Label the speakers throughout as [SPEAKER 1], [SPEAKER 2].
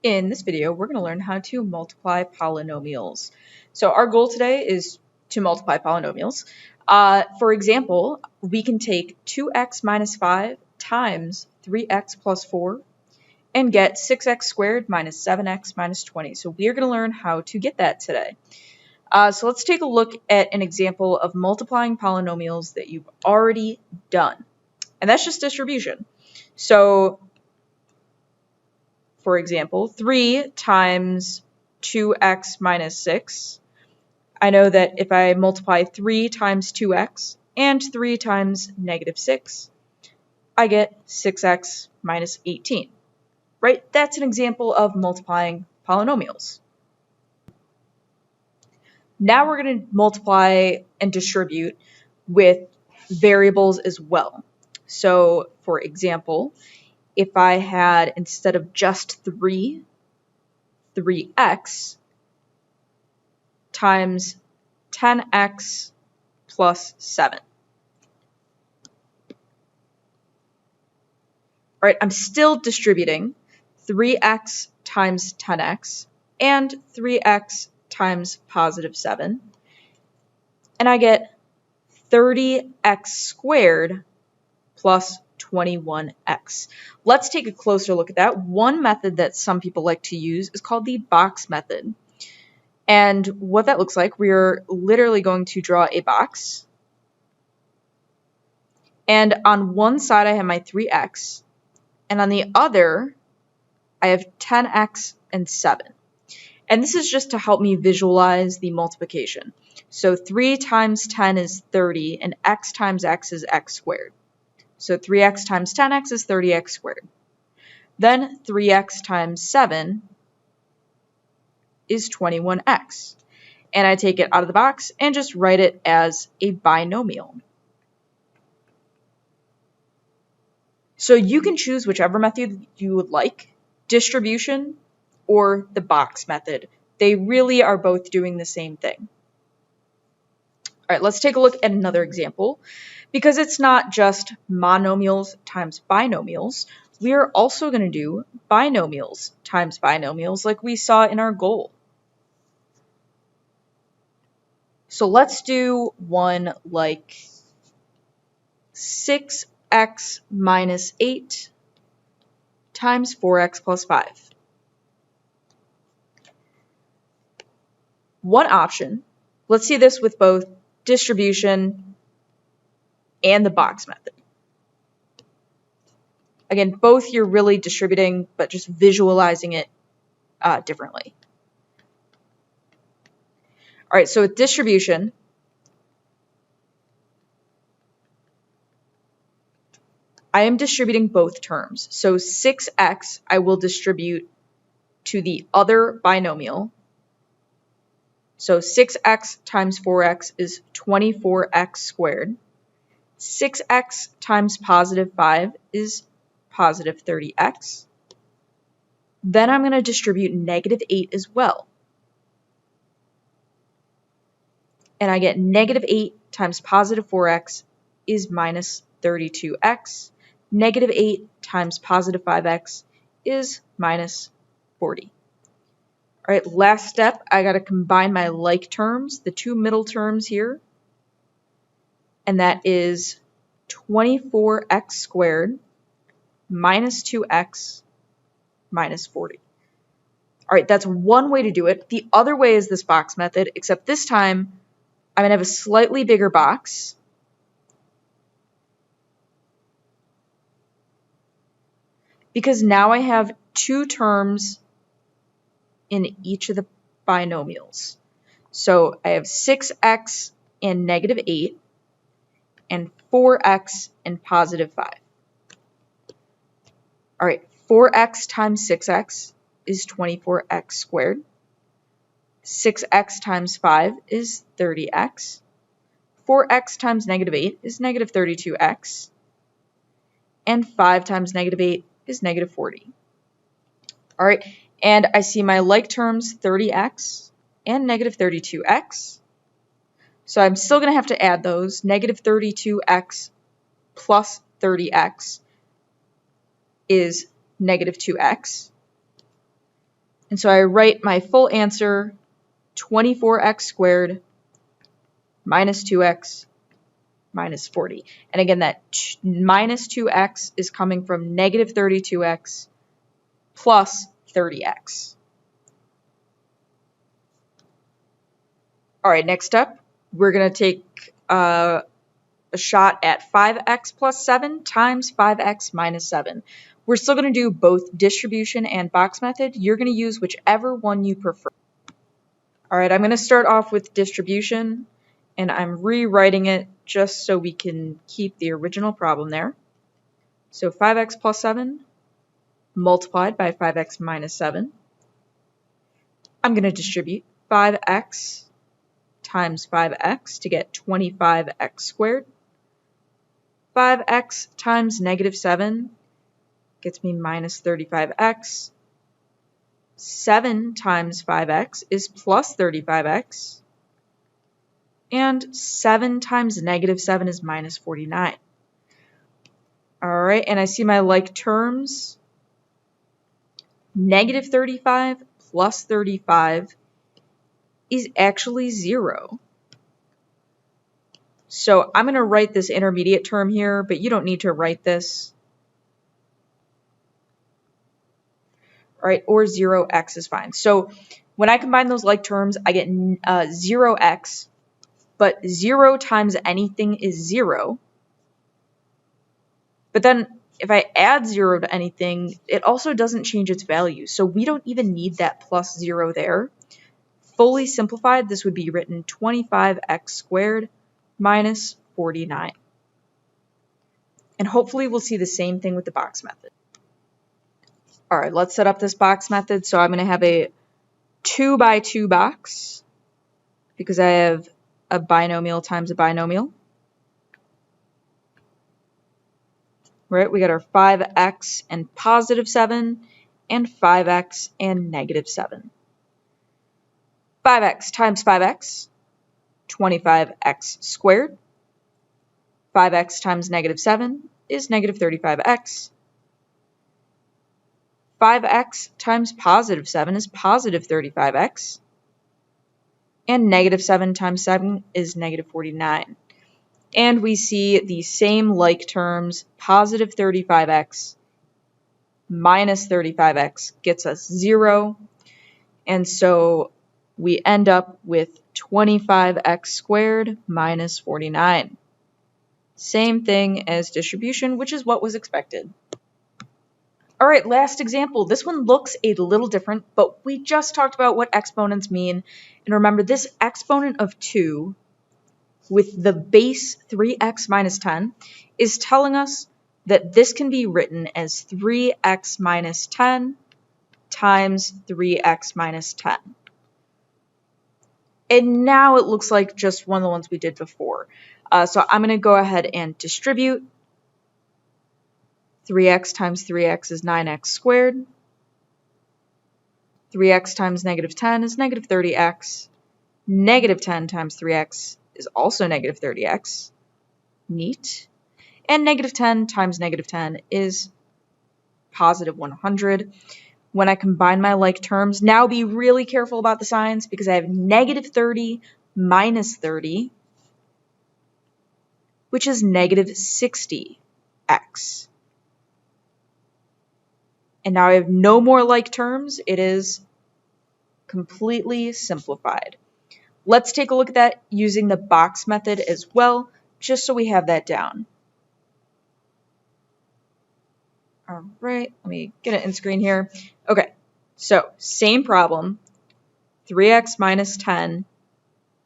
[SPEAKER 1] In this video, we're going to learn how to multiply polynomials. So our goal today is to multiply polynomials. For example, we can take 2x minus 5 times 3x plus 4 and get 6x squared minus 7x minus 20. So we are going to learn how to get that today. So let's take a look at an example of multiplying polynomials that you've already done. And that's just distribution. So for example, 3 times 2x minus 6. I know that if I multiply 3 times 2x and 3 times negative 6, I get 6x minus 18. Right? That's an example of multiplying polynomials. Now we're going to multiply and distribute with variables as well. So, for example, if I had, instead of just 3x times 10x plus 7. All right, I'm still distributing 3x times 10x and 3x times positive 7. And I get 30x squared plus 21x. Let's take a closer look at that. One method that some people like to use is called the box method. And what that looks like, we're literally going to draw a box. And on one side I have my 3x, and on the other I have 10x and 7. And this is just to help me visualize the multiplication. So 3 times 10 is 30, and x times x is x squared. So 3x times 10x is 30x squared. Then 3x times 7 is 21x. And I take it out of the box and just write it as a binomial. So you can choose whichever method you would like, distribution or the box method. They really are both doing the same thing. All right, let's take a look at another example. Because it's not just monomials times binomials, we are also going to do binomials times binomials like we saw in our goal. So let's do one like 6x minus 8 times 4x plus 5. One option, let's see this with both distribution and the box method. Again, both you're really distributing, but just visualizing it differently. All right, so with distribution, I am distributing both terms. So 6x I will distribute to the other binomial. So 6x times 4x is 24x squared. 6x times positive 5 is positive 30x. Then I'm going to distribute negative 8 as well. And I get negative 8 times positive 4x is minus 32x. Negative 8 times positive 5x is minus 40. All right, last step, I got to combine my like terms, the two middle terms here. And that is 24x squared minus 2x minus 40. All right, that's one way to do it. The other way is this box method, except this time I'm going to have a slightly bigger box. Because now I have two terms in each of the binomials. So I have 6x and negative 8. And 4x and positive 5. All right, 4x times 6x is 24x squared. 6x times 5 is 30x. 4x times negative 8 is negative 32x. And 5 times negative 8 is negative 40. All right, and I see my like terms 30x and negative 32x. So I'm still going to have to add those. Negative 32x plus 30x is negative 2x. And so I write my full answer, 24x squared minus 2x minus 40. And again, that minus 2x is coming from negative 32x plus 30x. All right, next up, we're going to take a shot at 5x plus 7 times 5x minus 7. We're still going to do both distribution and box method. You're going to use whichever one you prefer. All right, I'm going to start off with distribution, and I'm rewriting it just so we can keep the original problem there. So 5x plus 7 multiplied by 5x minus 7. I'm going to distribute 5x times 5x to get 25x squared. 5x times negative 7 gets me minus 35x. 7 times 5x is plus 35x. And 7 times negative 7 is minus 49. All right, and I see my like terms. Negative 35 plus 35 is actually 0. So I'm going to write this intermediate term here, but you don't need to write this. All right, or 0x is fine. So when I combine those like terms, I get 0x, but 0 times anything is 0. But then if I add 0 to anything, it also doesn't change its value. So we don't even need that plus 0 there. Fully simplified, this would be written 25x squared minus 49. And hopefully we'll see the same thing with the box method. All right, let's set up this box method. So I'm going to have a 2 by 2 box because I have a binomial times a binomial. Right, we got our 5x and positive 7 and 5x and negative 7. 5x times 5x, 25x squared. 5x times negative 7 is negative 35x. 5x times positive 7 is positive 35x. And negative 7 times 7 is negative 49. And we see the same like terms, positive 35x minus 35x gets us 0. And so we end up with 25x squared minus 49. Same thing as distribution, which is what was expected. All right, last example. This one looks a little different, but we just talked about what exponents mean. And remember, this exponent of 2 with the base 3x minus 10 is telling us that this can be written as 3x minus 10 times 3x minus 10. And now it looks like just one of the ones we did before. So I'm going to go ahead and distribute. 3x times 3x is 9x squared. 3x times negative 10 is negative 30x. Negative 10 times 3x is also negative 30x. Neat. And negative 10 times negative 10 is positive 100. When I combine my like terms, now be really careful about the signs because I have negative 30 minus 30, which is negative 60x. And now I have no more like terms. It is completely simplified. Let's take a look at that using the box method as well, just so we have that down. All right, let me get it in screen here. Okay, so same problem, 3x minus 10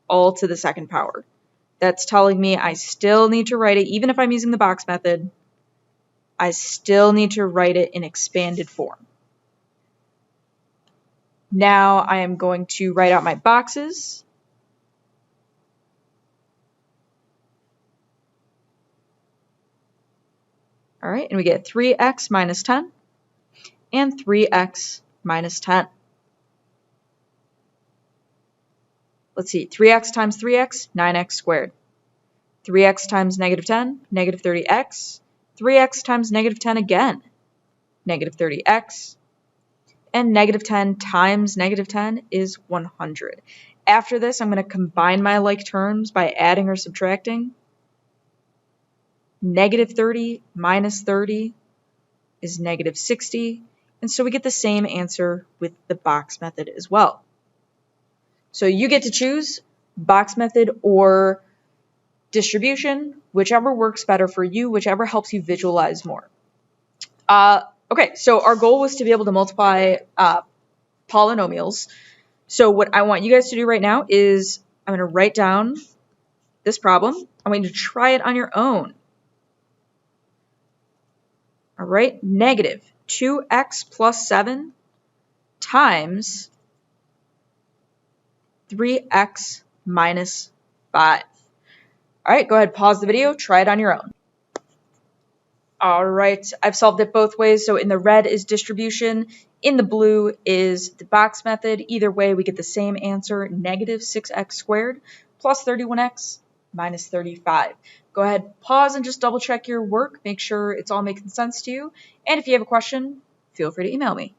[SPEAKER 1] all to the second power. That's telling me I still need to write it, even if I'm using the box method, I still need to write it in expanded form. Now I am going to write out my boxes. All right, and we get 3x minus 10 and 3x minus 10. Let's see, 3x times 3x, 9x squared. 3x times negative 10, negative 30x. 3x times negative 10 again, negative 30x. and negative 10 times negative 10 is 100. After this, I'm going to combine my like terms by adding or subtracting. Negative 30 minus 30 is negative 60, and so we get the same answer with the box method as well. So you get to choose box method or distribution, whichever works better for you, whichever helps you visualize more. Okay, so our goal was to be able to multiply polynomials. So what I want you guys to do right now is I'm going to write down this problem. I'm going to try it on your own. All right, negative 2x plus 7 times 3x minus 5. All right, go ahead, pause the video, try it on your own. All right, I've solved it both ways. So in the red is distribution, in the blue is the box method. Either way, we get the same answer, negative 6x squared plus 31x minus 35. Go ahead, pause and just double check your work. Make sure it's all making sense to you. And if you have a question, feel free to email me.